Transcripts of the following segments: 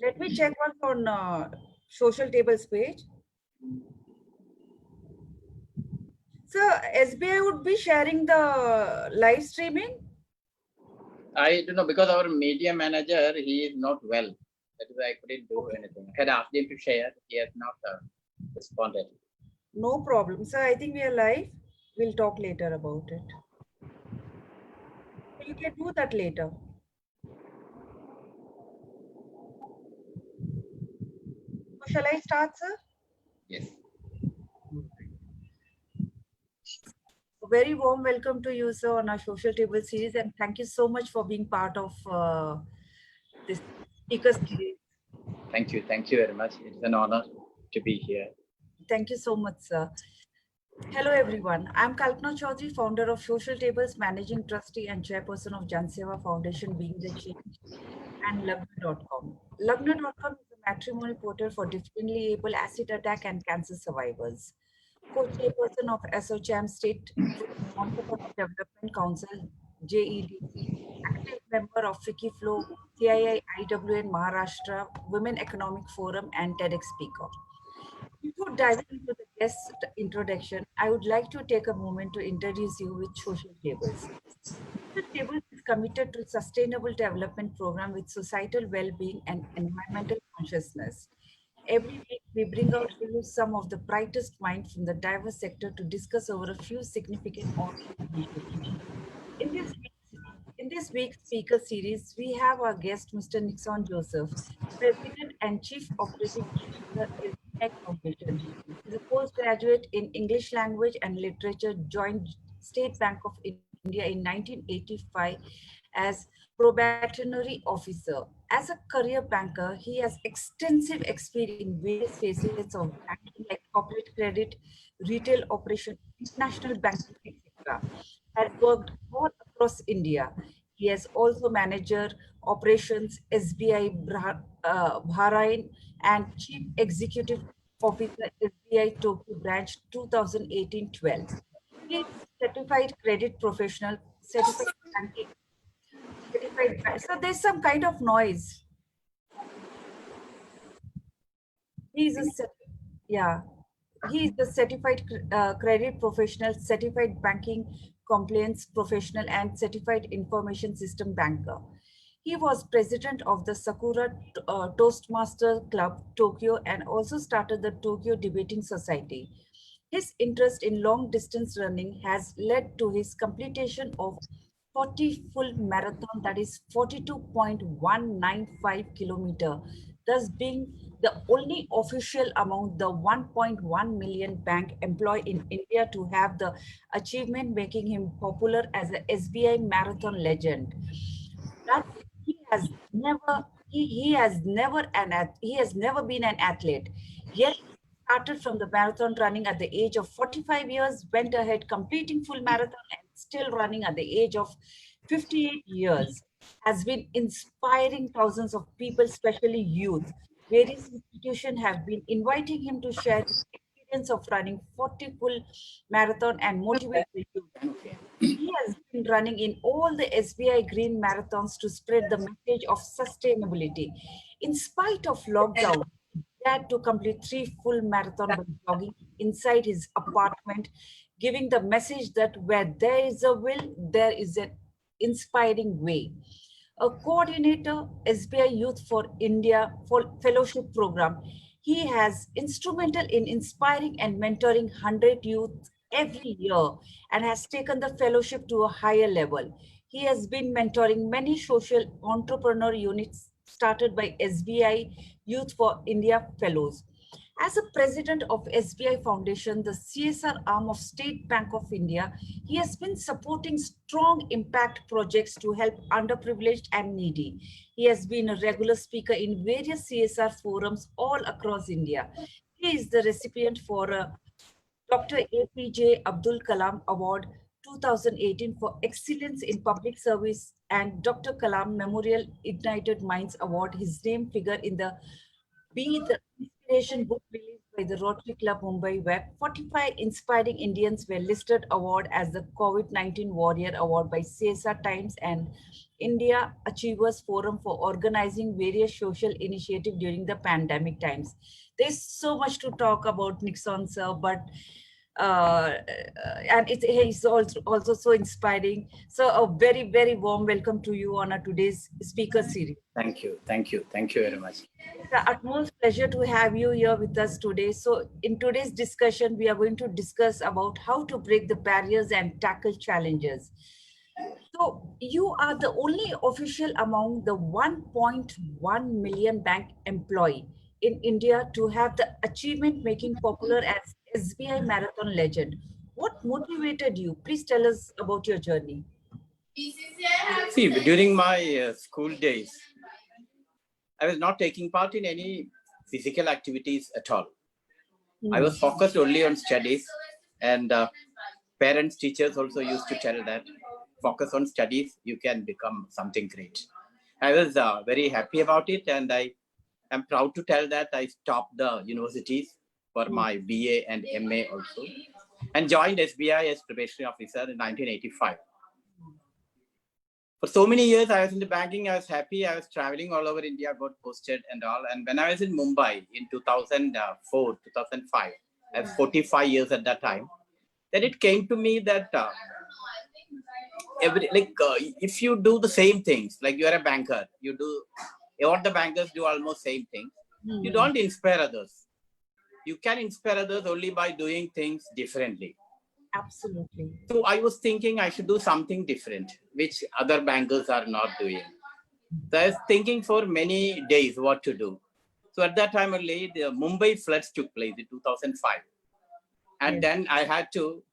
Let me check once on social tables page. So SBI would be sharing the live streaming. I don't know because our media manager, he is not well. That is why I couldn't do anything. I had asked him to share. He has not responded. No problem. So I think we are live. We'll talk later about it. So you can do that later. So shall I start, sir? Yes. A very warm welcome to you, sir, on our social table series, and thank you so much for being part of this speaker series. Thank you. Thank you very much. It's an honor to be here. Thank you so much, sir. Hello, everyone. I'm Kalpana Chaudhary, founder of Social Tables, managing trustee and chairperson of Jan Seva Foundation, Being the Change, and Lagna.com. Lagna.com is a matrimony portal for differently able acid attack and cancer survivors. Co-chairperson of ASSOCHAM State Entrepreneur Development Council, JEDC, active member of Wiki Flow, CII IWN Maharashtra, Women Economic Forum, and TEDx speaker. Before diving into the guest introduction, I would like to take a moment to introduce you with Social Tables. Social Tables is committed to sustainable development program with societal well-being and environmental consciousness. Every week, we bring out to you some of the brightest minds from the diverse sector to discuss over a few significant ongoing initiatives. In this week's speaker series, we have our guest, Mr. Nixon Joseph, President and Chief Operating Officer, SBI Foundation. He's a postgraduate in English Language and Literature, joined State Bank of India in 1985 as probationary officer. As a career banker, he has extensive experience in various facets of banking like corporate credit, retail operation, international banking, etc. Has worked all across India. He has also manager operations SBI Bahrain and Chief Executive Officer SBI Tokyo Branch 2018-12. He is certified credit professional, certified banking, so there's some kind of noise. He's a yeah. He is the certified credit professional, certified banking compliance professional, and certified information system banker. He was president of the Sakura Toastmaster Club Tokyo and also started the Tokyo Debating Society. His interest in long distance running has led to his completion of 40 full marathon, that is 42.195 kilometer, thus being the only official among the 1.1 million bank employee in India to have the achievement, making him popular as a SBI marathon legend. That he has never he has never he has never been an athlete, yet started from the marathon running at the age of 45 years, went ahead completing full marathon and still running at the age of 58 years, has been inspiring thousands of people, especially youth. Various institutions have been inviting him to share his experience of running 40 full marathon and motivate the youth. He has been running in all the SBI Green Marathons to spread the message of sustainability. In spite of lockdown, he had to complete 3 full marathon by jogging inside his apartment, giving the message that where there is a will, there is an inspiring way. A coordinator, SBI Youth for India Fellowship Program. He has instrumental in inspiring and mentoring 100 youth every year and has taken the fellowship to a higher level. He has been mentoring many social entrepreneur units started by SBI Youth for India Fellows. As a president of SBI Foundation, the CSR arm of State Bank of India, he has been supporting strong impact projects to help underprivileged and needy. He has been a regular speaker in various CSR forums all across India. He is the recipient for a Dr. APJ Abdul Kalam Award 2018 for Excellence in Public Service and Dr. Kalam Memorial Ignited Minds Award. His name figure in the Be the inspiration book released by the Rotary Club Mumbai, where 45 inspiring Indians were listed award as the COVID-19 Warrior Award by CSR Times and India Achievers Forum for organizing various social initiatives during the pandemic times. There's so much to talk about Nixon, sir, but and it's also so inspiring. So a very, very warm welcome to you on our today's speaker series. Thank you. Thank you. Thank you very much. It's the utmost pleasure to have you here with us today. So in today's discussion, we are going to discuss about how to break the barriers and tackle challenges. So you are the only official among the 1.1 million bank employee in India to have the achievement making popular as SBI Marathon Legend. What motivated you? Please tell us about your journey. See, during my school days, I was not taking part in any physical activities at all. I was focused only on studies, and parents, teachers also used to tell that focus on studies, you can become something great. I was very happy about it, and I am proud to tell that I stopped the universities for my BA and MA also, and joined SBI as probationary officer in 1985. For so many years, I was in the banking. I was happy. I was traveling all over India, got posted and all. And when I was in Mumbai in 2004, 2005, I was 45 years at that time. Then it came to me that if you do the same things, like you are a banker, you do what the bankers do, almost same things. You don't inspire others. You can inspire others only by doing things differently. Absolutely. So I was thinking I should do something different, which other bankers are not doing. So I was thinking for many days what to do. So at that time only, the Mumbai floods took place in 2005. And then I had to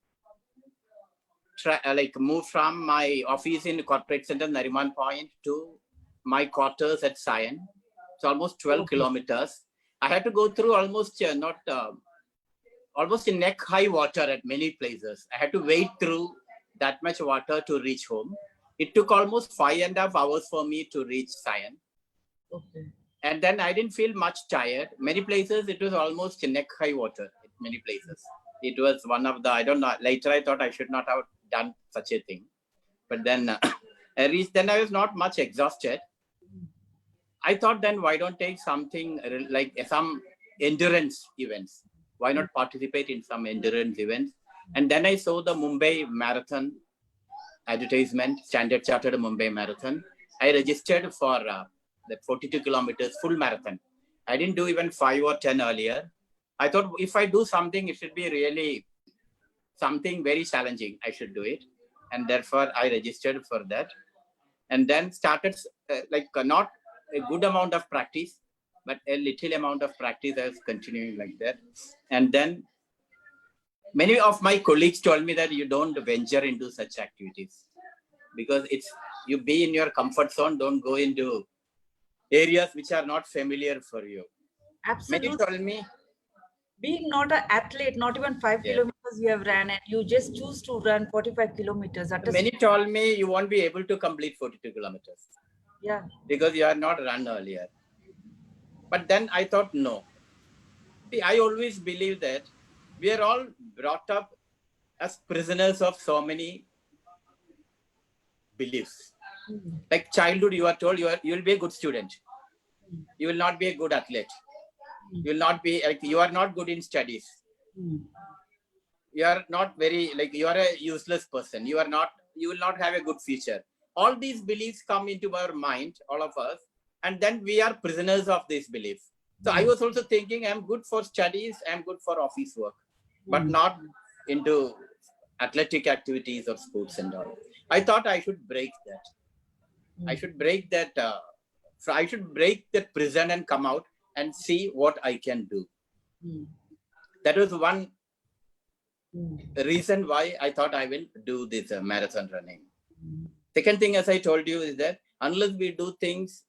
move from my office in corporate center, Nariman Point, to my quarters at Sion. So almost 12 kilometers. I had to go through almost almost in neck-high water at many places. I had to wade through that much water to reach home. It took almost 5.5 hours for me to reach Sion. Okay. And then I didn't feel much tired. Many places, it was almost neck-high water in many places. It was one of the, I don't know, later I thought I should not have done such a thing. But then I reached, then I was not much exhausted. I thought then why don't take something like some endurance events? Why not participate in some endurance events? And then I saw the Mumbai Marathon advertisement, Standard Chartered Mumbai Marathon. I registered for the 42 kilometers full marathon. I didn't do even 5 or 10 earlier. I thought if I do something, it should be really something very challenging. I should do it. And therefore I registered for that. And then started not a good amount of practice, but a little amount of practice. I was continuing like that. And then many of my colleagues told me that you don't venture into such activities because you be in your comfort zone, don't go into areas which are not familiar for you. Absolutely. Many told me, being not an athlete, not even 5 kilometers you have ran, and you just choose to run 45 kilometers. Many told me you won't be able to complete 42 kilometers. Yeah. Because you are not run earlier. But then I thought, no. See, I always believe that we are all brought up as prisoners of so many beliefs. Like childhood, you are told you will be a good student. You will not be a good athlete. You will not be you are not good in studies. You are not you are a useless person. You will not have a good future. All these beliefs come into our mind, all of us, and then we are prisoners of these beliefs. So I was also thinking I'm good for studies, I'm good for office work, but not into athletic activities or sports and all. I thought I should break that. I should break that. I should break that prison and come out and see what I can do. That was one reason why I thought I will do this marathon running. Second thing, as I told you, is that unless we do things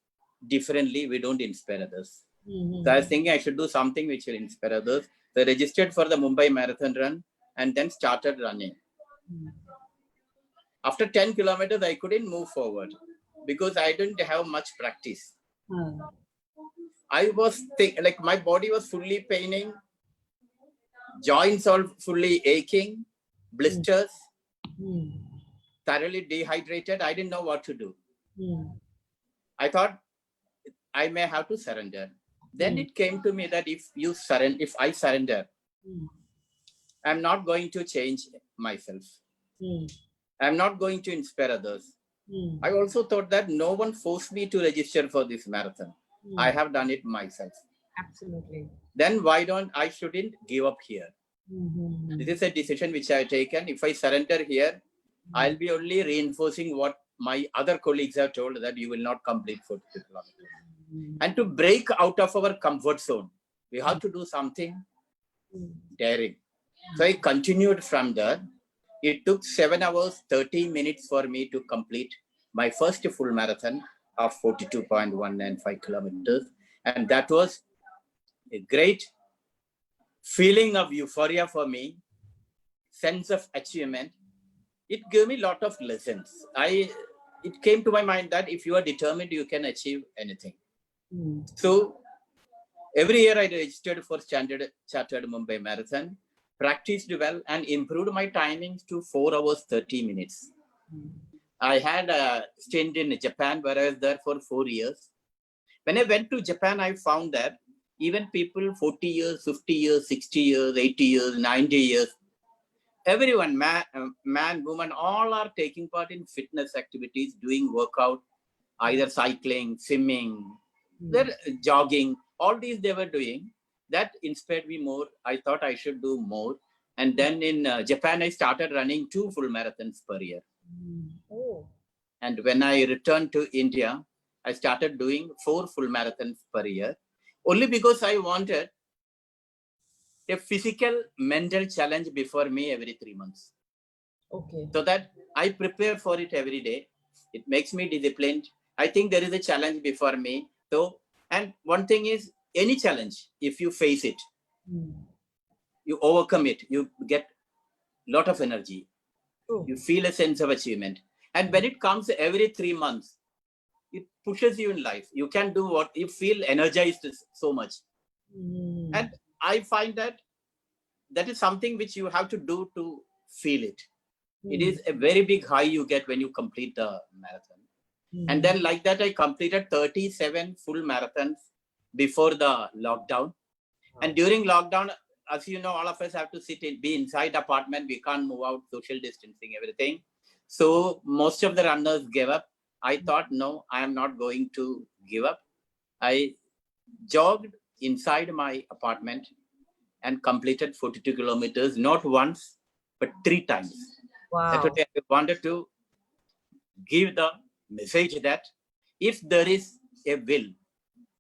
differently, we don't inspire others. So I was thinking I should do something which will inspire others. So I registered for the Mumbai Marathon run and then started running. After 10 kilometers, I couldn't move forward because I didn't have much practice. I was like my body was fully paining, joints all fully aching, blisters, Mm. thoroughly dehydrated. I didn't know what to do. Mm. I thought I may have to surrender. Then Mm. it came to me that if I surrender, Mm. I'm not going to change myself. Mm. I'm not going to inspire others. Mm. I also thought that no one forced me to register for this marathon. I have done it myself. Absolutely. Then why don't I shouldn't give up here? Mm-hmm. This is a decision which I have taken. If I surrender here, I'll be only reinforcing what my other colleagues have told, that you will not complete 42 kilometers. And to break out of our comfort zone, we have to do something daring. So I continued from there. It took 7 hours, 30 minutes for me to complete my first full marathon of 42.195 kilometers. And that was a great feeling of euphoria for me, sense of achievement. It gave me a lot of lessons. It came to my mind that if you are determined, you can achieve anything. So every year I registered for Standard Chartered Mumbai Marathon, practiced well, and improved my timings to 4 hours 30 minutes. I had a stint in Japan where I was there for 4 years. When I went to Japan, I found that even people 40 years, 50 years, 60 years, 80 years, 90 years, everyone, man, woman, all are taking part in fitness activities, doing workout, either cycling, swimming, they're jogging, all these they were doing. That inspired me more. I thought I should do more. And then in Japan, I started running 2 full marathons per year. Oh. And when I returned to India, I started doing 4 full marathons per year, only because I wanted a physical, mental challenge before me every 3 months. Okay. So that I prepare for it every day. It makes me disciplined. I think there is a challenge before me. So, and one thing is, any challenge, if you face it, you overcome it, you get a lot of energy. True. You feel a sense of achievement. And when it comes every 3 months, it pushes you in life. You can do what you feel energized so much. And I find that is something which you have to do to feel it. It is a very big high you get when you complete the marathon. And then like that, I completed 37 full marathons before the lockdown. And during lockdown, as you know, all of us have to be inside apartment. We can't move out, social distancing, everything. So most of the runners gave up. I thought, no, I am not going to give up. I jogged inside my apartment and completed 42 kilometers, not once, but 3 times. Wow. That's what I wanted to give the message that if there is a will,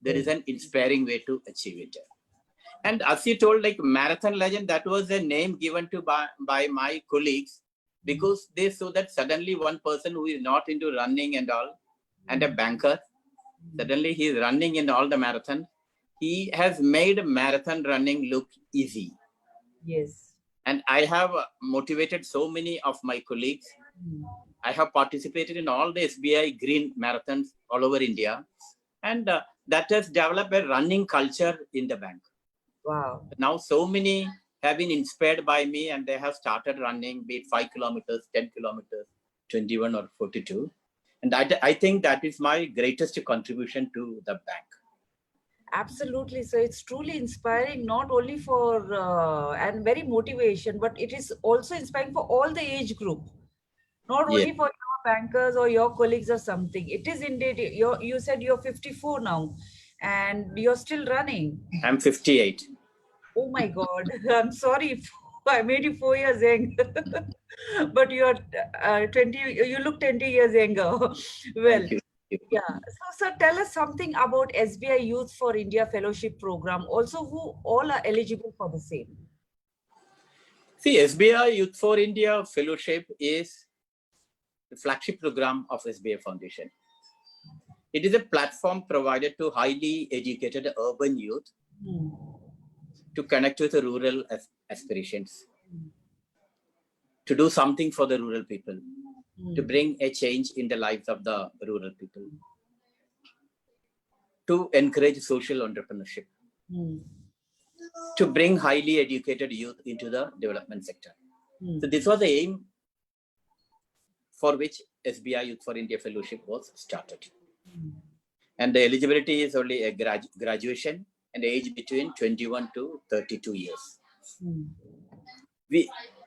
there is an inspiring way to achieve it. And as you told, like marathon legend, that was a name given to by my colleagues, because they saw that suddenly one person who is not into running and all, and a banker, suddenly he is running in all the marathon. He has made marathon running look easy. Yes. And I have motivated so many of my colleagues. I have participated in all the SBI green marathons all over India. And that has developed a running culture in the bank. Wow. Now, so many have been inspired by me and they have started running, be it 5 kilometers, 10 kilometers, 21 or 42. And I think that is my greatest contribution to the bank. Absolutely. So it's truly inspiring, not only for and very motivation, but it is also inspiring for all the age group, not only for your bankers or your colleagues or something. It is indeed, you said you're 54 now and you're still running. I'm 58. Oh my God. I'm sorry. I made you 4 years young. But you're 20, you look 20 years younger. Well, Thank you. yeah. So tell us something about SBI Youth for India Fellowship Program, also who all are eligible for the same. See, SBI Youth for India Fellowship is the flagship program of SBI Foundation. It is a platform provided to highly educated urban youth to connect with the rural aspirations, to do something for the rural people, to bring a change in the lives of the rural people, to encourage social entrepreneurship, Mm. to bring highly educated youth into the development sector. Mm. So this was the aim for which SBI Youth for India Fellowship was started. Mm. And the eligibility is only a graduation and age between 21 to 32 years. Mm.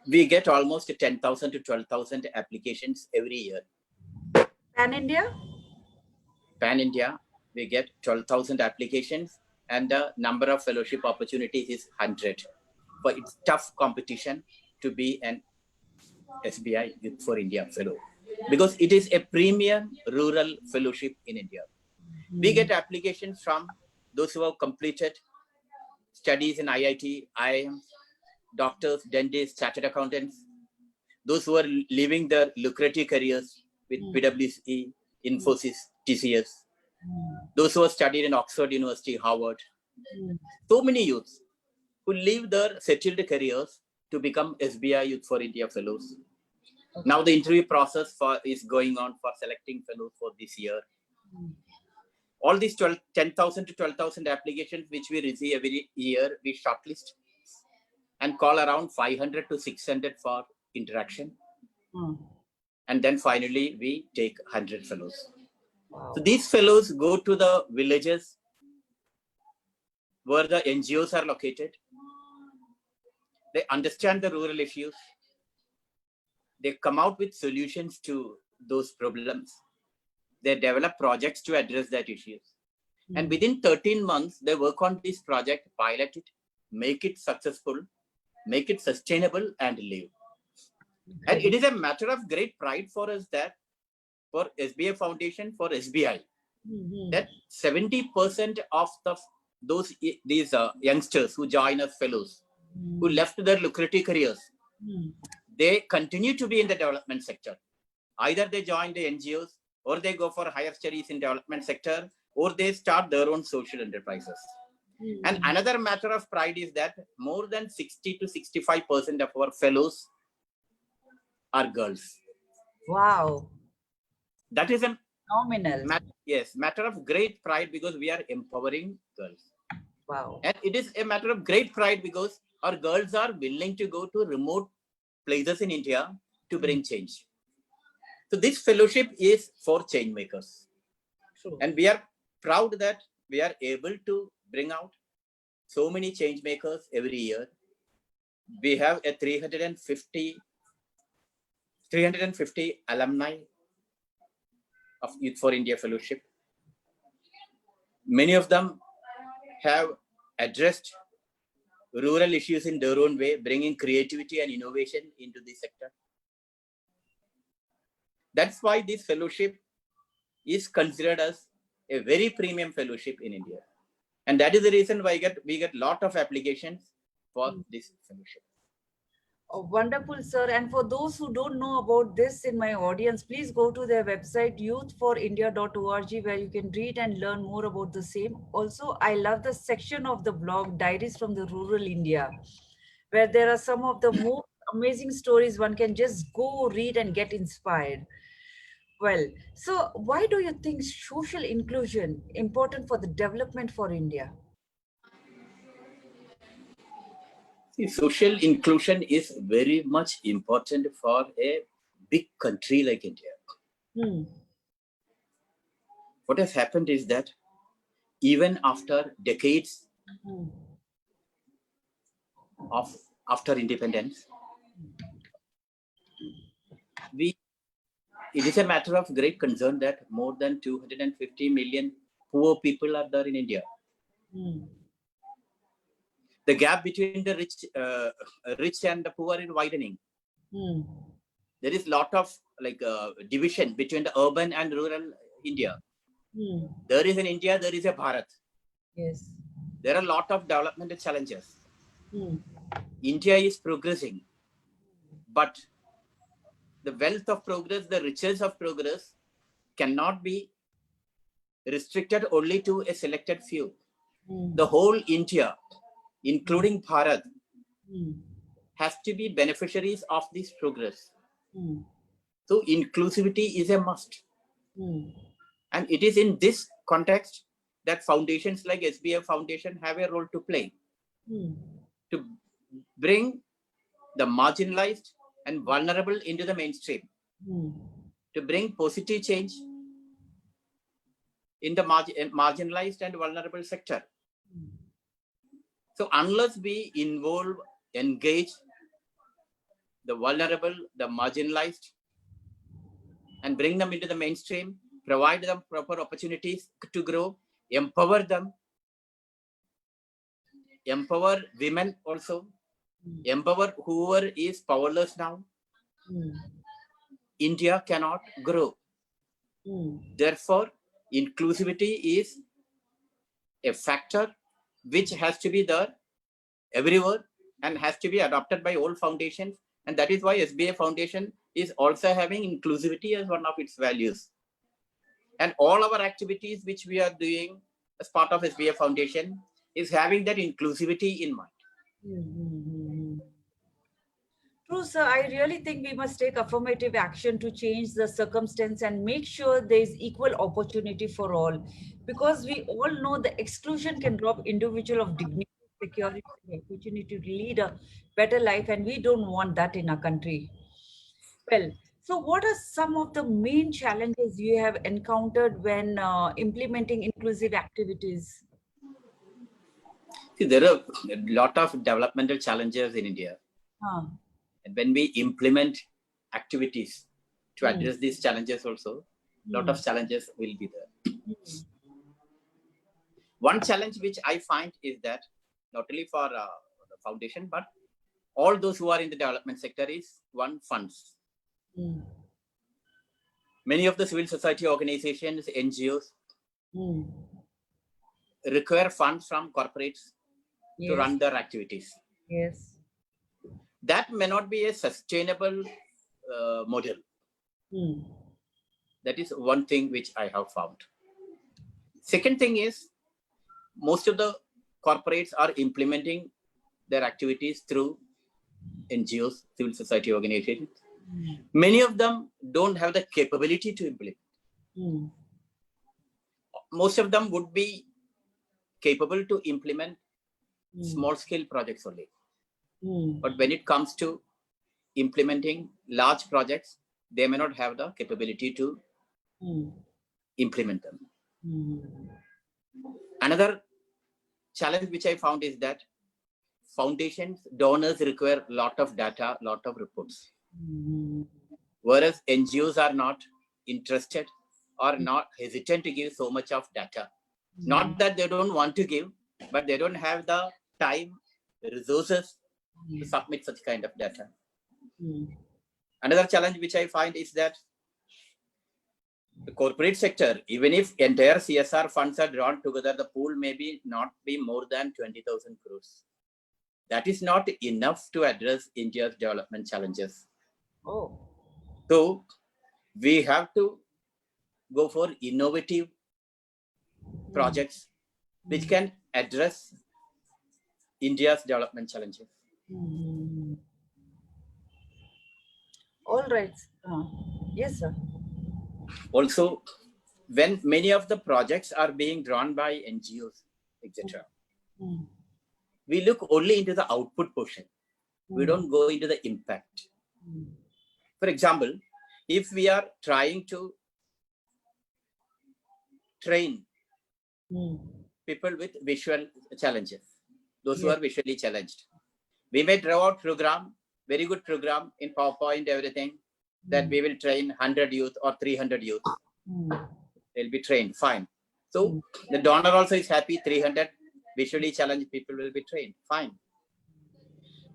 We get almost 10,000 to 12,000 applications every year. Pan India? Pan India, we get 12,000 applications and the number of fellowship opportunities is 100. But it's tough competition to be an SBI Youth for India fellow because it is a premium rural fellowship in India. We get applications from those who have completed studies in IIT, IIM, doctors, dentists, chartered accountants, those who are living their lucrative careers with PwC, Infosys, TCS, those who have studied in Oxford University, Harvard. So many youths who leave their settled careers to become SBI Youth for India fellows. Okay. Now the interview process is going on for selecting fellows for this year. All these 10,000 to 12,000 applications which we receive every year, we shortlist and call around 500 to 600 for interaction. And then finally, we take 100 fellows. Wow. So these fellows go to the villages where the NGOs are located. They understand the rural issues. They come out with solutions to those problems. They develop projects to address that issues. And within 13 months, they work on this project, pilot it, make it successful, make it sustainable and live. And it is a matter of great pride for us that for SBI Foundation, for SBI, that 70% of these youngsters who join us fellows, who left their lucrative careers, they continue to be in the development sector. Either they join the NGOs or they go for higher studies in development sector or they start their own social enterprises. And another matter of pride is that more than 60 to 65% of our fellows are girls. Wow. That is a Phenomenal. matter of great pride because we are empowering girls. Wow. And it is a matter of great pride because our girls are willing to go to remote places in India to bring change. So this fellowship is for change makers. True. And we are proud that we are able to bring out so many change makers every year. We have a 350 alumni of Youth for India Fellowship. Many of them have addressed rural issues in their own way, bringing creativity and innovation into this sector. That's why this fellowship is considered as a very premium fellowship in India. And that is the reason why we get a lot of applications for this fellowship. Oh, wonderful, sir. And for those who don't know about this in my audience, please go to their website, youthforindia.org, where you can read and learn more about the same. Also, I love the section of the blog, Diaries from the Rural India, where there are some of the most amazing stories one can just go read and get inspired. Well, so why do you think social inclusion important for the development for India? See, social inclusion is very much important for a big country like India. What has happened is that even after decades of after independence, it is a matter of great concern that more than 250 million poor people are there in India. The gap between the rich and the poor is widening. There is a lot of division between the urban and rural India. There is an India, there is a Bharat. Yes. There are a lot of developmental challenges. India is progressing, but the wealth of progress, the riches of progress cannot be restricted only to a selected few. The whole India, including Bharat, has to be beneficiaries of this progress. So inclusivity is a must. And it is in this context that foundations like SBI Foundation have a role to play to bring the marginalized and vulnerable into the mainstream, to bring positive change in the marginalized and vulnerable sector. So unless we involve, engage the vulnerable, the marginalized, and bring them into the mainstream, provide them proper opportunities to grow, empower them, empower women also, empower whoever is powerless now, India cannot grow. Therefore, inclusivity is a factor which has to be there everywhere and has to be adopted by all foundations. And that is why SBI Foundation is also having inclusivity as one of its values. And all our activities which we are doing as part of SBI Foundation is having that inclusivity in mind. True, sir. I really think we must take affirmative action to change the circumstance and make sure there is equal opportunity for all. Because we all know the exclusion can rob individual of dignity, security, and opportunity to lead a better life, and we don't want that in our country. Well, so what are some of the main challenges you have encountered when implementing inclusive activities? See, there are a lot of developmental challenges in India. And when we implement activities to address these challenges also, a lot of challenges will be there. One challenge which I find is that not only for the foundation, but all those who are in the development sector is one, funds. Many of the civil society organizations, NGOs, require funds from corporates to run their activities. Yes. That may not be a sustainable model. That is one thing which I have found. Second thing is, most of the corporates are implementing their activities through NGOs, civil society organizations. Many of them don't have the capability to implement. Most of them would be capable to implement small scale projects only. But when it comes to implementing large projects, they may not have the capability to implement them. Another challenge which I found is that foundations, donors require a lot of data, a lot of reports. Whereas NGOs are not interested or not hesitant to give so much of data. Not that they don't want to give, but they don't have the time, resources to submit such kind of data. Another challenge which I find is that the corporate sector, even if entire CSR funds are drawn together, the pool may not be more than 20,000 crores. That is not enough to address India's development challenges. So we have to go for innovative projects which can address India's development challenges. All right. Yes, sir. Also, when many of the projects are being drawn by NGOs, etc., we look only into the output portion. We don't go into the impact. For example, if we are trying to train people with visual challenges, those who are visually challenged, we may draw out program, very good program in PowerPoint, everything, that we will train 100 youth or 300 youth. They'll be trained, fine. So the donor also is happy, 300 visually challenged people will be trained, fine.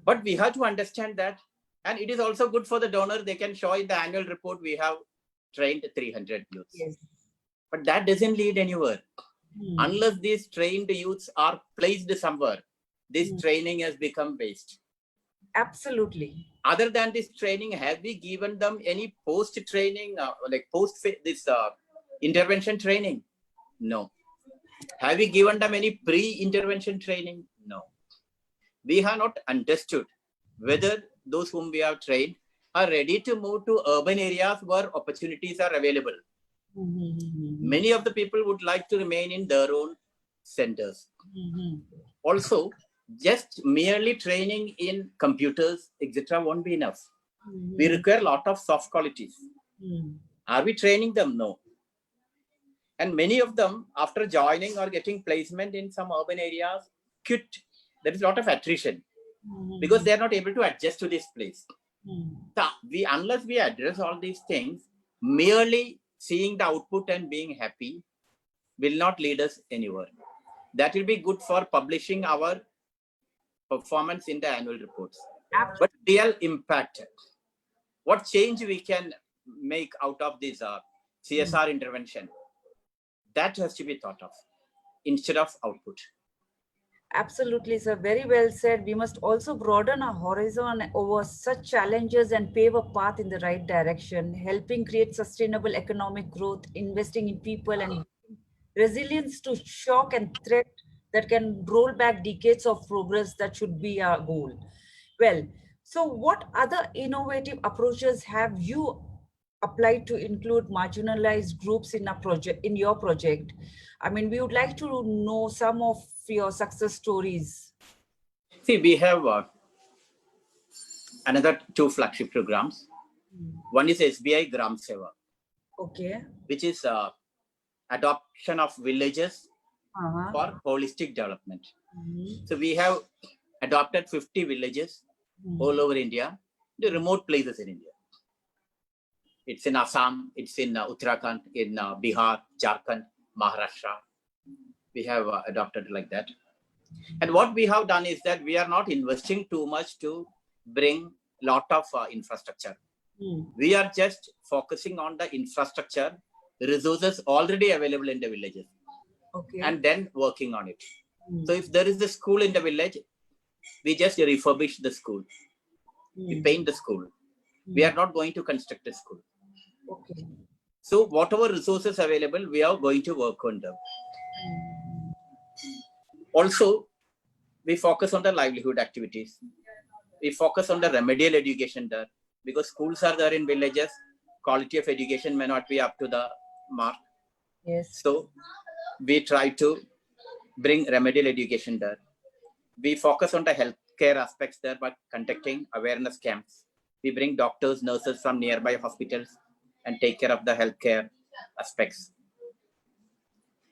But we have to understand that, and it is also good for the donor, they can show in the annual report, we have trained 300 youths. Yes. But that doesn't lead anywhere. Unless these trained youths are placed somewhere, this training has become waste. Absolutely. Other than this training, have we given them any post-training, like intervention training? No. Have we given them any pre-intervention training? No. We have not understood whether those whom we have trained are ready to move to urban areas where opportunities are available. Many of the people would like to remain in their own centers. Mhm. Also, just merely training in computers, etc., won't be enough. We Mhm. require a lot of soft qualities. Mhm. Are we training them? No. And many of them, after joining or getting placement in some urban areas, quit. There is a lot of attrition because they are not able to adjust to this place. Mhm. So unless we address all these things, merely seeing the output and being happy will not lead us anywhere. That will be good for publishing our performance in the annual reports. But real impact, what change we can make out of this CSR intervention, that has to be thought of instead of output. Absolutely, sir. Very well said. We must also broaden our horizon over such challenges and pave a path in the right direction, helping create sustainable economic growth, investing in people, and resilience to shock and threat that can roll back decades of progress. That should be our goal. Well, so what other innovative approaches have you applied to include marginalized groups in a project, in your project? I mean, we would like to know some of your success stories. See, we have another two flagship programs. One is SBI Gram Seva, Okay. which is adoption of villages Uh-huh. for holistic development. Mhm. So we have adopted 50 villages all over India, the remote places in India. It's in Assam, it's in Uttarakhand, in Bihar, Jharkhand, Maharashtra. We have adopted like that. And what we have done is that we are not investing too much to bring lot of infrastructure. We are just focusing on the infrastructure, resources already available in the villages, Okay. and then working on it. So if there is a school in the village, we just refurbish the school. We paint the school. We are not going to construct a school. Okay. So whatever resources available, we are going to work on them. Also, we focus on the livelihood activities. We focus on the remedial education there because schools are there in villages. Quality of education may not be up to the mark. Yes. So we try to bring remedial education there. We focus on the healthcare aspects there by conducting awareness camps. We bring doctors, nurses from nearby hospitals and take care of the healthcare aspects.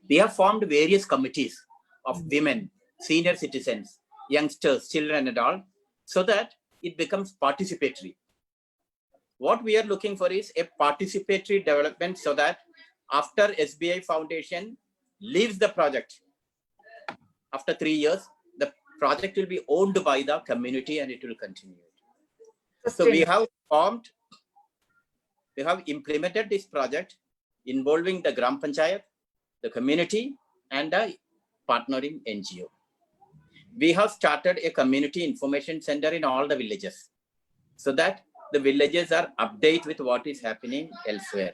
We have formed various committees of women, senior citizens, youngsters, children and all, so that it becomes participatory. What we are looking for is a participatory development so that after SBI Foundation leaves the project, after 3 years, the project will be owned by the community and it will continue. So we have implemented this project involving the Gram Panchayat, the community, and the partnering NGO. We have started a community information center in all the villages so that the villages are updated with what is happening elsewhere.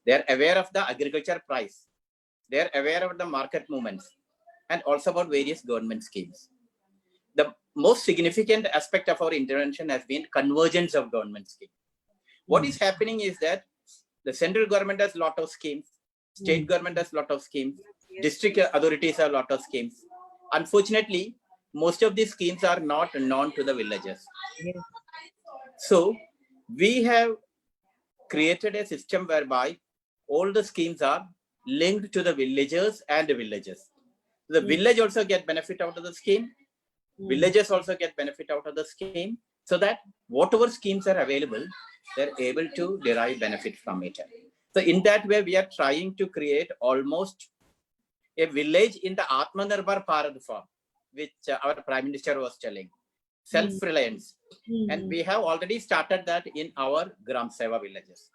They are aware of the agriculture price. They are aware of the market movements and also about various government schemes. The most significant aspect of our intervention has been convergence of government schemes. What is happening is that the central government has a lot of schemes, state government has a lot of schemes, district authorities have a lot of schemes. Unfortunately, most of these schemes are not known to the villagers. So we have created a system whereby all the schemes are linked to the villagers and the villages. The village also get benefit out of the scheme. Villages also get benefit out of the scheme, so that whatever schemes are available, they're able to derive benefit from it. So in that way, we are trying to create almost a village in the Atmanirbhar Bharat form, which our Prime Minister was telling, self-reliance. And we have already started that in our Gram Seva villages.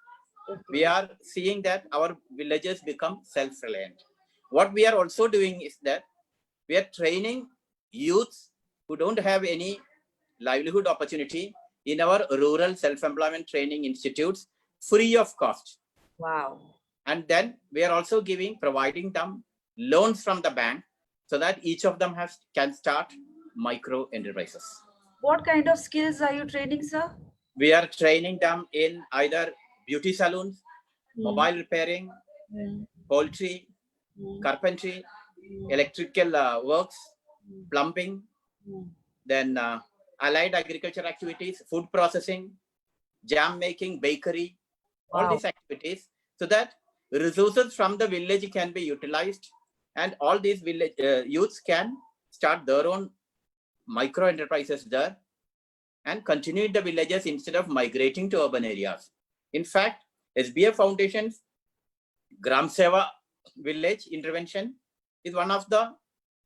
We are seeing that our villages become self-reliant. What we are also doing is that we are training youths who don't have any livelihood opportunity in our rural self-employment training institutes free of cost. Wow. And then we are also providing them loans from the bank so that each of them can start micro enterprises. What kind of skills are you training, sir? We are training them in either beauty salons, mobile repairing, poultry, carpentry, electrical works, plumbing, Mm. then allied agriculture activities, food processing, jam making, bakery, all Wow. these activities, so that resources from the village can be utilized, and all these village youths can start their own micro enterprises there and continue in the villages instead of migrating to urban areas. In fact, SBF Foundation's Gram Seva village intervention is one of the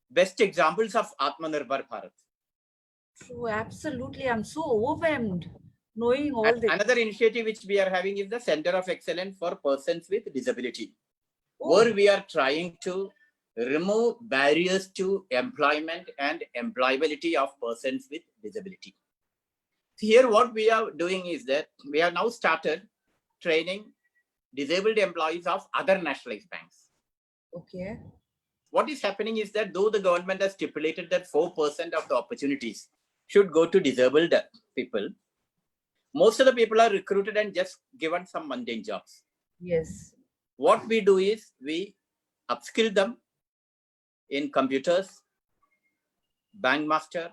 best examples of Atmanirbhar Bharat. True, absolutely. I'm so overwhelmed knowing all this. Another initiative which we are having is the Center of Excellence for Persons with Disability, Oh. where we are trying to remove barriers to employment and employability of persons with disability. Here, what we are doing is that we have now started training disabled employees of other nationalized banks. Okay. What is happening is that though the government has stipulated that 4% of the opportunities should go to disabled people, most of the people are recruited and just given some mundane jobs. Yes. What we do is we upskill them in computers, bank master,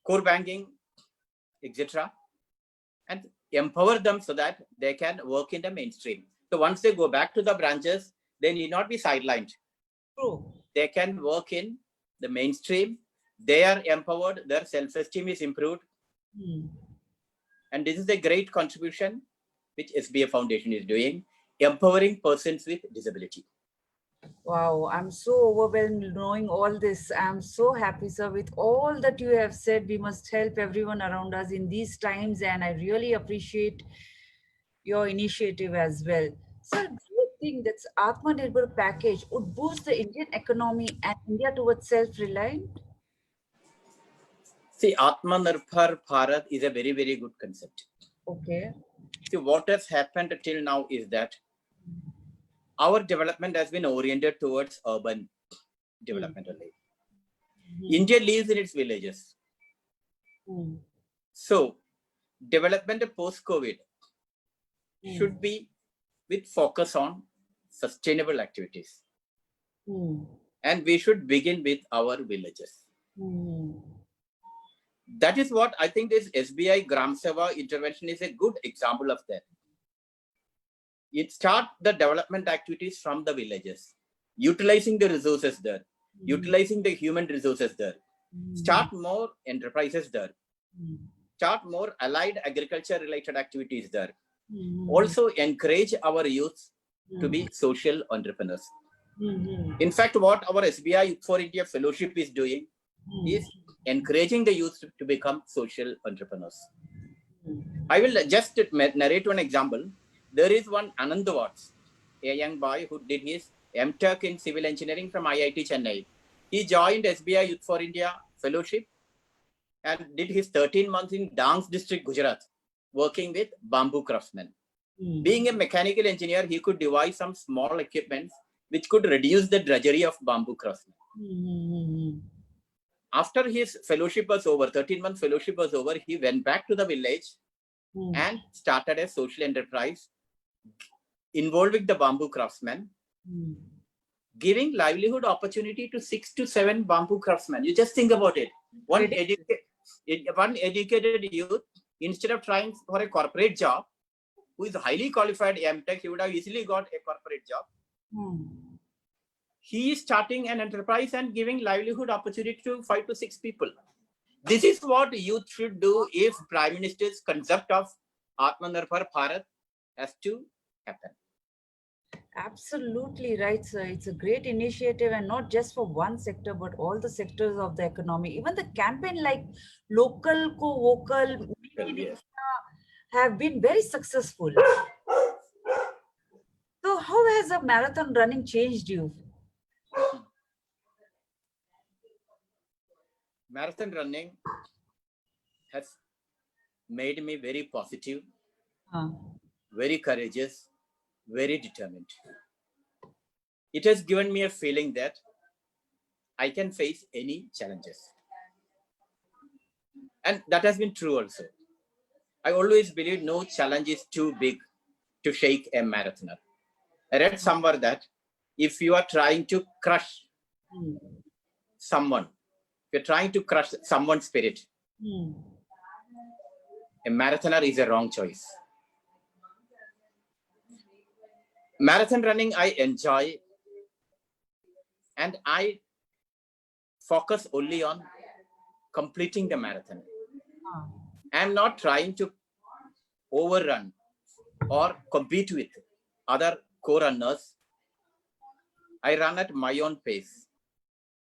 core banking, etc., and empower them so that they can work in the mainstream. So once they go back to the branches, they need not be sidelined. True. They can work in the mainstream. They are empowered. Their self-esteem is improved. Hmm. And this is a great contribution which SBF Foundation is doing, empowering persons with disability. Wow, I'm so overwhelmed knowing all this. I'm so happy, sir, with all that you have said. We must help everyone around us in these times, and I really appreciate your initiative as well. Sir, do you think that Atmanirbhar package would boost the Indian economy and India towards self-reliant? See, Atmanirbhar Bharat is a very, very good concept. Okay. See, what has happened till now is that our development has been oriented towards urban development only. India lives in its villages. Hmm. So, development post-COVID should be with focus on sustainable activities. Hmm. And we should begin with our villages. Hmm. That is what I think this SBI Gram Seva intervention is a good example of that. It starts the development activities from the villages, utilizing the resources there, utilizing the human resources there, start more enterprises there, start more allied agriculture related activities there. Also encourage our youth to be social entrepreneurs. In fact, what our SBI Youth for India Fellowship is doing is encouraging the youth to become social entrepreneurs. I will just narrate one example. There is one Anand Watts, a young boy who did his MTech in civil engineering from IIT Chennai. He joined SBI Youth for India Fellowship and did his 13 months in Dangs district, Gujarat, working with bamboo craftsmen. Being a mechanical engineer, he could devise some small equipments which could reduce the drudgery of bamboo craftsmen. After his fellowship was over, 13-month fellowship was over, he went back to the village and started a social enterprise involving the bamboo craftsmen, giving livelihood opportunity to 6 to 7 bamboo craftsmen. You just think about it. One educated youth, instead of trying for a corporate job, who is highly qualified MTech, he would have easily got a corporate job. He is starting an enterprise and giving livelihood opportunity to 5 to 6 people. This is what youth should do if Prime Minister's concept of Atmanirbhar Bharat has to happen. Absolutely right, sir. It's a great initiative, and not just for one sector, but all the sectors of the economy. Even the campaign like local, co-vocal, have been very successful. So how has the marathon running changed you? Marathon running has made me very positive, very courageous, very determined. It has given me a feeling that I can face any challenges. And that has been true also. I always believe no challenge is too big to shake a marathoner. I read somewhere that if you are trying to crush Hmm. someone, if you're trying to crush someone's spirit, Hmm. a marathoner is a wrong choice. Marathon running, I enjoy, and I focus only on completing the marathon. Ah. I'm not trying to overrun or compete with other co-runners. I run at my own pace,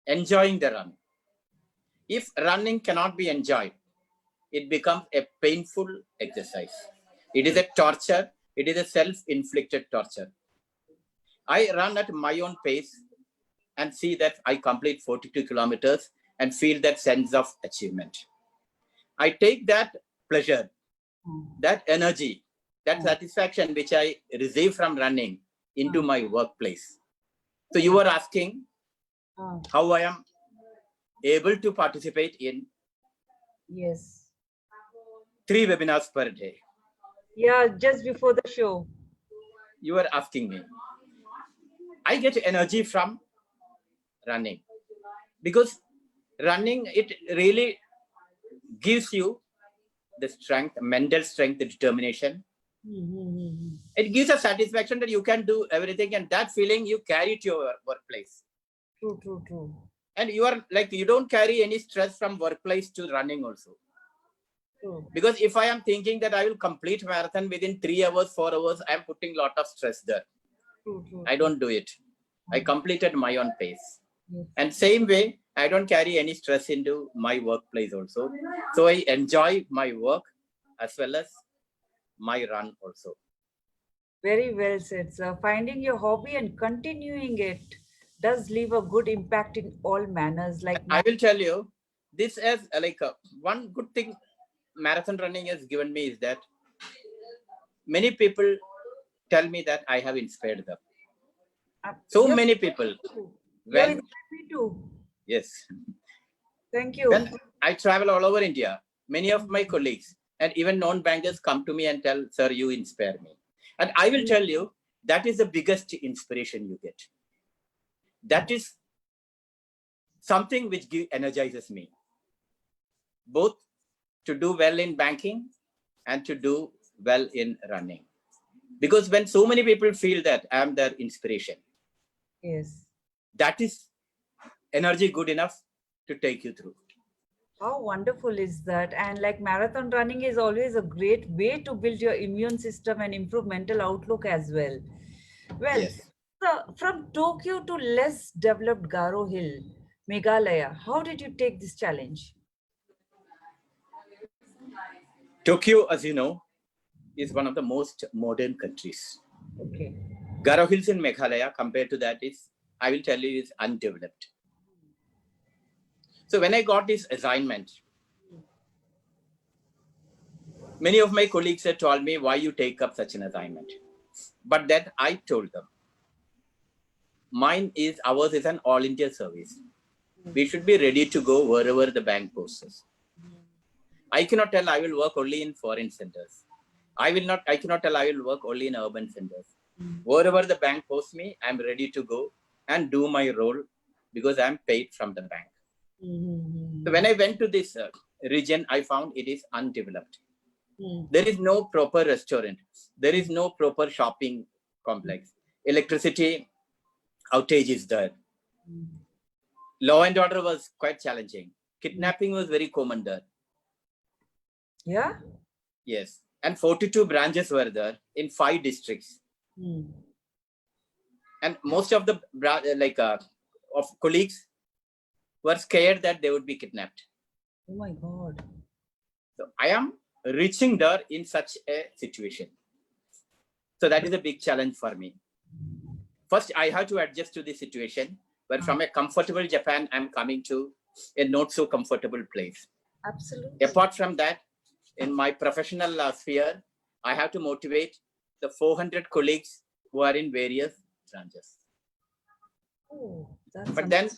enjoying the run. If running cannot be enjoyed, it becomes a painful exercise. It is a torture. It is a self-inflicted torture. I run at my own pace and see that I complete 42 kilometers and feel that sense of achievement. I take that pleasure, Hmm. that energy, that Hmm. satisfaction which I receive from running into Hmm. my workplace. So you were asking Ah. how I am able to participate in Yes. 3 webinars per day. Yeah, just before the show. You were asking me. I get energy from running because running, it really gives you the strength, mental strength, the determination. Hmm. It gives a satisfaction that you can do everything, and that feeling you carry to your workplace. True, true, true. And you are like, you don't carry any stress from workplace to running also. True. Because if I am thinking that I will complete marathon within 3 hours, 4 hours, I am putting a lot of stress there. True, true. I don't do it. I completed my own pace. Yes. And same way, I don't carry any stress into my workplace also. So I enjoy my work as well as my run also. Very well said, sir. Finding your hobby and continuing it does leave a good impact in all manners. Like, I will tell you, this as like one good thing marathon running has given me is that many people tell me that I have inspired them. So you many people. you have When, inspired me too. yes, Thank you. when I travel all over India, many of my colleagues and even non-bankers come to me and tell, sir, you inspire me. And I will tell you, that is the biggest inspiration you get. That is something which energizes me, both to do well in banking and to do well in running. Because when so many people feel that I am their inspiration, Yes. that is energy good enough to take you through. How wonderful is that? And like marathon running is always a great way to build your immune system and improve mental outlook as well. Well, Yes. so from Tokyo to less developed Garo Hill, Meghalaya, how did you take this challenge? Tokyo, as you know, is one of the most modern countries. Okay. Garo Hills in Meghalaya, compared to that, is, I will tell you, is undeveloped. So when I got this assignment, many of my colleagues had told me, why you take up such an assignment? But then I told them, ours is an all India service. We should be ready to go wherever the bank posts us. I cannot tell I will work only in foreign centers. I cannot tell I will work only in urban centers. Wherever the bank posts me, I'm ready to go and do my role because I'm paid from the bank. So when I went to this region, I found it is undeveloped. There is no proper restaurant. There is no proper shopping complex. Electricity outage is there. Law and order was quite challenging. Kidnapping was very common there. Yeah? Yes. And 42 branches were there in 5 districts. And most of the of colleagues were scared that they would be kidnapped. Oh my God. So I am reaching there in such a situation. So that is a big challenge for me. First, I have to adjust to the situation where from a comfortable Japan, I'm coming to a not so comfortable place. Absolutely. Apart from that, in my professional sphere, I have to motivate the 400 colleagues who are in various branches. Oh, that's But then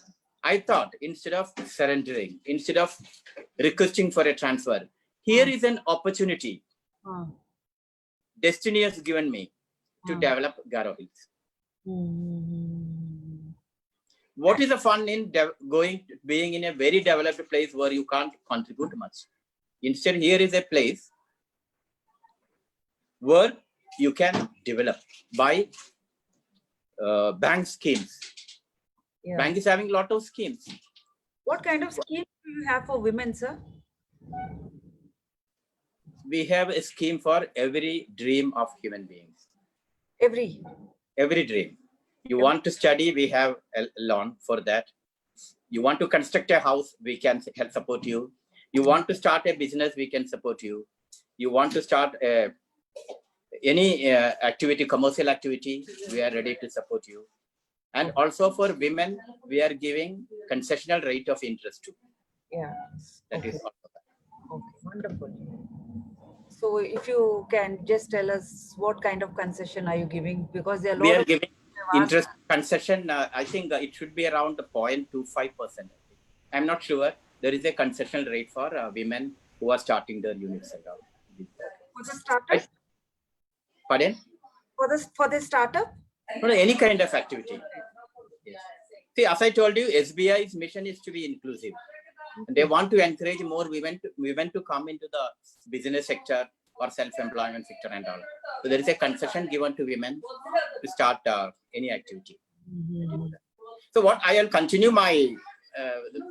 I thought, instead of surrendering, instead of requesting for a transfer, here is an opportunity destiny has given me to develop Garo Hills. what is the fun in being in a very developed place where you can't contribute much? Instead, here is a place where you can develop by bank schemes. Yeah. Bank is having a lot of schemes. What kind of scheme do you have for women, sir? We have a scheme for every dream of human beings. Every. Every dream. You want to study, we have a loan for that. You want to construct a house, we can help support you. You want to start a business, we can support you. You want to start any activity, commercial activity, we are ready to support you. And also for women, we are giving concessional rate of interest too. Yeah. That is also that. Okay, wonderful. So if you can just tell us what kind of concession are you giving? Because there are a We lot are of giving people have asked. interest concession. I think it should be around 0.25%. I'm not sure. There is a concession rate for women who are starting their units. For the startup? Pardon? For the startup? No, any kind of activity. Yes. See, as I told you, SBI's mission is to be inclusive. And they want to encourage more women to come into the business sector or self-employment sector and all. So there is a concession given to women to start any activity. Mm-hmm. So what I will continue my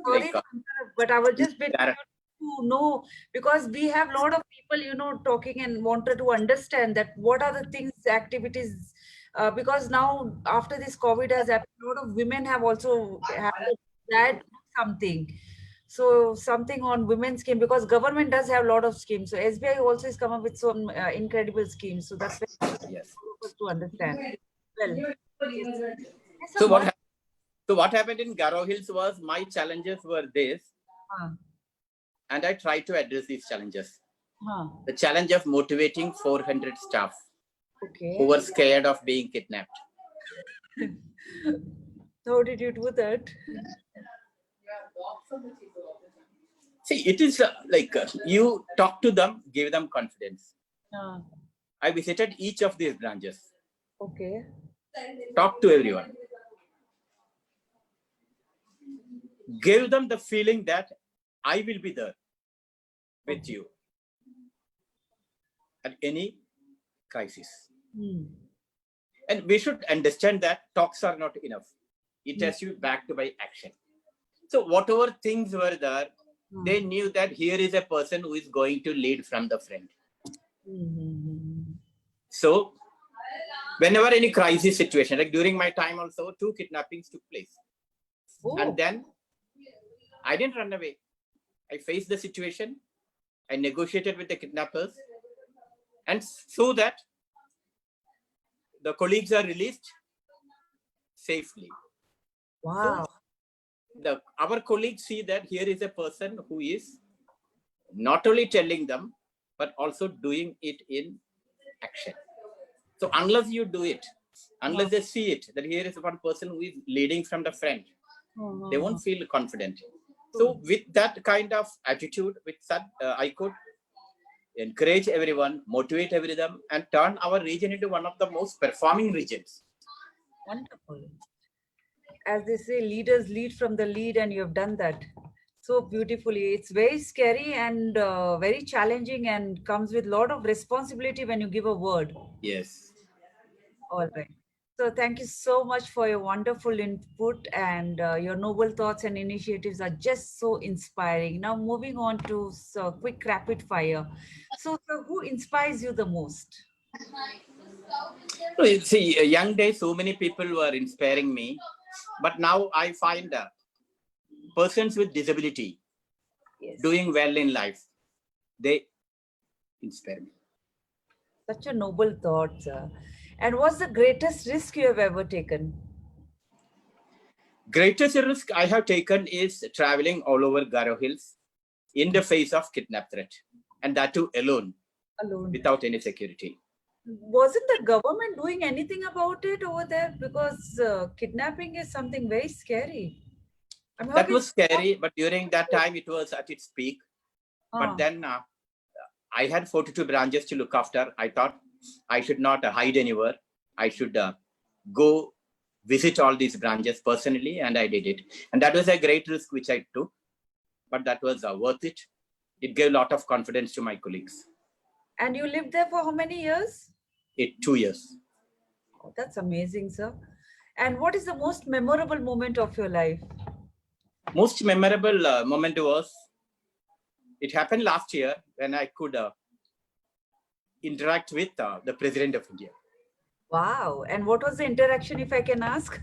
Sorry, but I was just bit to know, because we have a lot of people, talking and wanted to understand that what are the things, activities, because now after this COVID has happened, a lot of women have also had that something. So something on women's scheme, because government does have a lot of schemes. So SBI also is come up with some incredible schemes. So that's very yes to understand. Well, so what happened in Garo Hills was my challenges were this, and I tried to address these challenges. The challenge of motivating 400 staff who were scared of being kidnapped. How did you do that? See, it is you talk to them, give them confidence. I visited each of these branches. Okay. Talk to everyone. Give them the feeling that I will be there with you at any crisis. And we should understand that talks are not enough. It has to be backed by action. So whatever things were there, they knew that here is a person who is going to lead from the front. So whenever any crisis situation, like during my time also, 2 kidnappings took place. And then I didn't run away. I faced the situation. I negotiated with the kidnappers, and so that the colleagues are released safely. Wow. So our colleagues see that here is a person who is not only telling them, but also doing it in action. So unless you do it, unless they see it, that here is one person who is leading from the front, they won't feel confident. So with that kind of attitude, with that, I could encourage everyone, motivate everyone, and turn our region into one of the most performing regions. Wonderful. As they say, leaders lead from the lead, and you have done that so beautifully. It's very scary and very challenging, and comes with a lot of responsibility when you give a word. Yes. All right. So thank you so much for your wonderful input, and your noble thoughts and initiatives are just so inspiring. Now moving on to quick rapid fire. So who inspires you the most? See, young days, so many people were inspiring me, but now I find persons with disability doing well in life, they inspire me. Such a noble thought, sir. And what's the greatest risk you have ever taken? Greatest risk I have taken is traveling all over Garo Hills in the face of kidnap threat, and that too alone, without any security. Wasn't the government doing anything about it over there? Because kidnapping is something very scary. That was scary, but during that time it was at its peak. But then I had 42 branches to look after. I thought I should not hide anywhere. I should go visit all these branches personally, and I did it. And that was a great risk which I took, but that was worth it. It gave a lot of confidence to my colleagues. And you lived there for how many years? 2 years. Oh, that's amazing, sir. And what is the most memorable moment of your life? Most memorable moment was, it happened last year when I could interact with the President of India. Wow. And what was the interaction, if I can ask?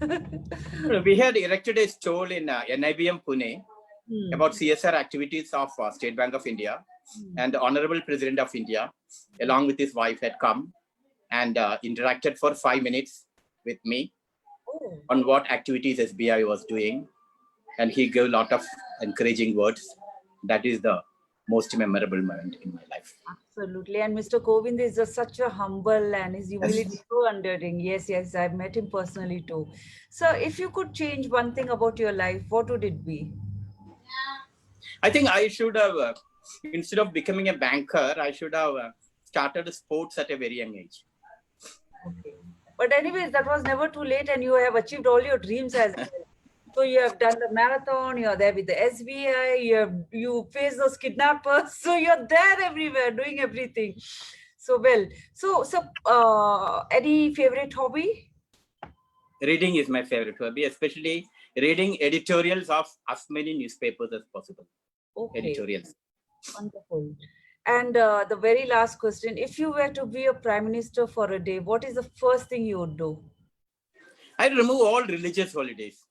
We had erected a stall in NIBM Pune about CSR activities of State Bank of India. And the Honorable President of India, along with his wife, had come and interacted for 5 minutes with me on what activities SBI was doing. And he gave a lot of encouraging words. That is the most memorable moment in my life. Absolutely. And Mr. Kovind is such a humble and his humility is so endearing. Yes, yes, I've met him personally too. So if you could change one thing about your life, what would it be? I think I should have, instead of becoming a banker, I should have started sports at a very young age. Okay. But anyways, that was never too late and you have achieved all your dreams as well. So you have done the marathon, you're there with the SBI, you face those kidnappers. So you're there everywhere, doing everything. So well, so any favorite hobby? Reading is my favorite hobby, especially reading editorials of as many newspapers as possible. Okay. Editorials. Wonderful. And the very last question, if you were to be a prime minister for a day, what is the first thing you would do? I'd remove all religious holidays.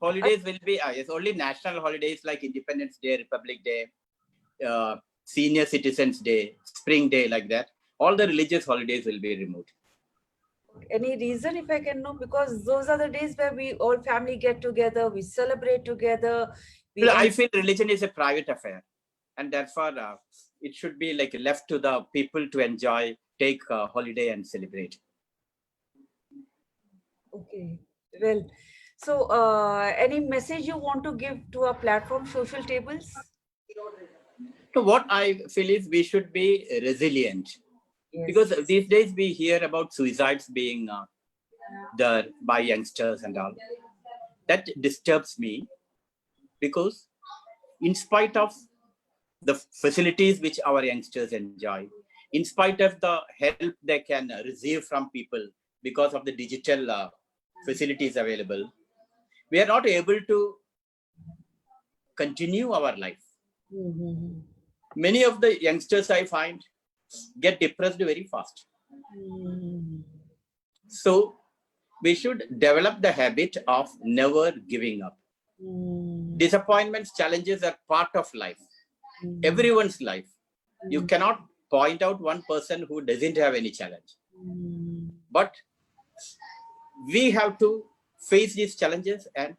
Holidays will be, yes, only national holidays like Independence Day, Republic Day, Senior Citizens Day, Spring Day, like that. All the religious holidays will be removed. Any reason, if I can know? Because those are the days where we all family get together, we celebrate together. I feel religion is a private affair, and therefore it should be like left to the people to enjoy, take a holiday and celebrate. Okay, well, so any message you want to give to our platform, Social Tables? So what I feel is we should be resilient. Yes. Because these days we hear about suicides being done by youngsters and all. That disturbs me, because in spite of the facilities which our youngsters enjoy, in spite of the help they can receive from people because of the digital facilities available, we are not able to continue our life. Mm-hmm. Many of the youngsters I find get depressed very fast. Mm-hmm. So we should develop the habit of never giving up. Mm-hmm. Disappointments, challenges are part of life. Mm-hmm. Everyone's life. Mm-hmm. You cannot point out one person who doesn't have any challenge. Mm-hmm. But we have to face these challenges and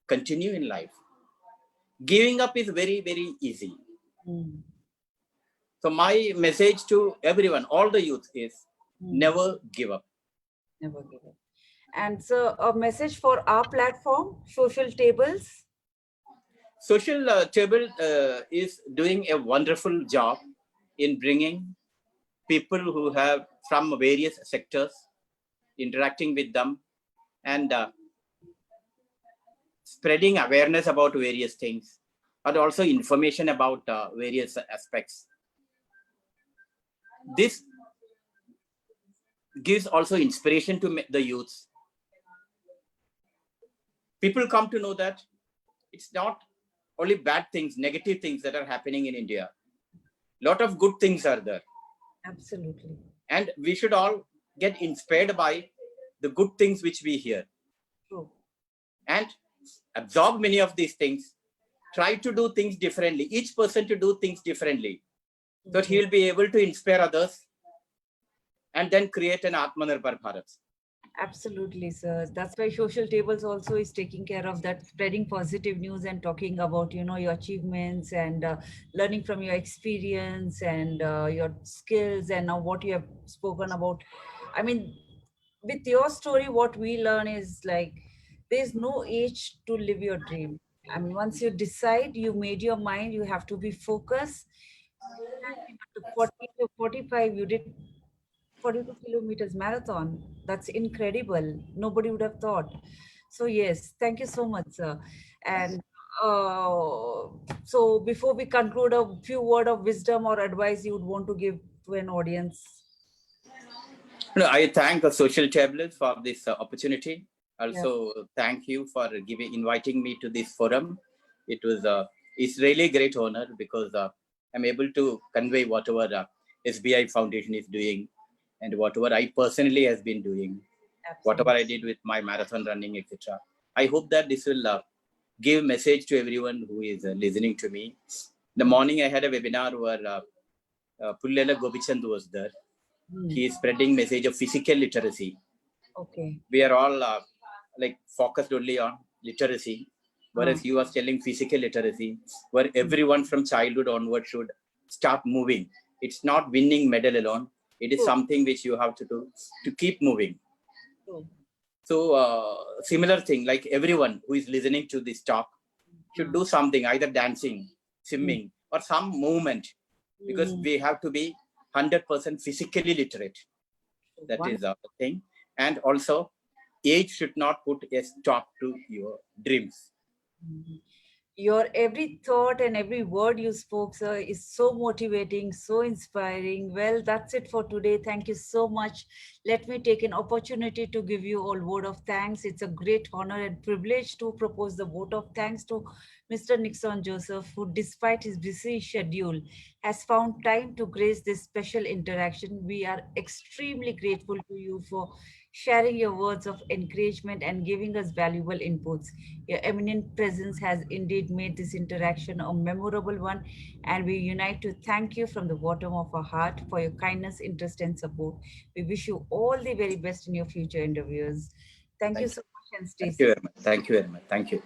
continue in life. Giving up is very, very easy. Mm-hmm. So my message to everyone, all the youth, is never give up. Never give up. And so a message for our platform, Social Tables. Social Table is doing a wonderful job in bringing people who have from various sectors, interacting with them, and spreading awareness about various things, but also information about various aspects. This gives also inspiration to the youths. People come to know that it's not only bad things, negative things that are happening in India. A lot of good things are there. Absolutely. And we should all get inspired by the good things which we hear. True. And absorb many of these things. Try to do things differently. Each person to do things differently. So that he will be able to inspire others and then create an Atmanirbhar Bharat. Absolutely, sir. That's why Social Tables also is taking care of that, spreading positive news and talking about, your achievements and learning from your experience and your skills and now what you have spoken about. I mean, with your story, what we learn is like, there's no age to live your dream. I mean, once you decide, you made your mind, you have to be focused. 40 to 45, you did 42 kilometers marathon. That's incredible. Nobody would have thought. So yes, thank you so much, sir. And so before we conclude, a few word of wisdom or advice you would want to give to an audience. No, I thank Social Tablets for this opportunity. Yeah. Also, thank you for inviting me to this forum. It was it's really great honor because I'm able to convey whatever SBI Foundation is doing and whatever I personally has been doing, whatever I did with my marathon running, etc. I hope that this will give message to everyone who is listening to me. The morning I had a webinar where Pullela Gopichand was there. He is spreading message of physical literacy. Okay. We are all like focused only on literacy, whereas he was telling physical literacy, where everyone from childhood onward should start moving. It's not winning medal alone. It is something which you have to do to keep moving. So similar thing, like everyone who is listening to this talk should do something, either dancing, swimming, or some movement, because we have to be 100% physically literate. That is the thing. And also, age should not put a stop to your dreams. Your every thought and every word you spoke, sir, is so motivating, so inspiring. Well, that's it for today. Thank you so much. Let me take an opportunity to give you all word of thanks. It's a great honor and privilege to propose the vote of thanks to Mr. Nixon Joseph, who, despite his busy schedule, has found time to grace this special interaction. We are extremely grateful to you for sharing your words of encouragement and giving us valuable inputs. Your eminent presence has indeed made this interaction a memorable one, and we unite to thank you from the bottom of our heart for your kindness, interest, and support. We wish you all the very best in your future endeavors. Thank you so much and stay safe. Thank you very much. Thank you very much. Thank you.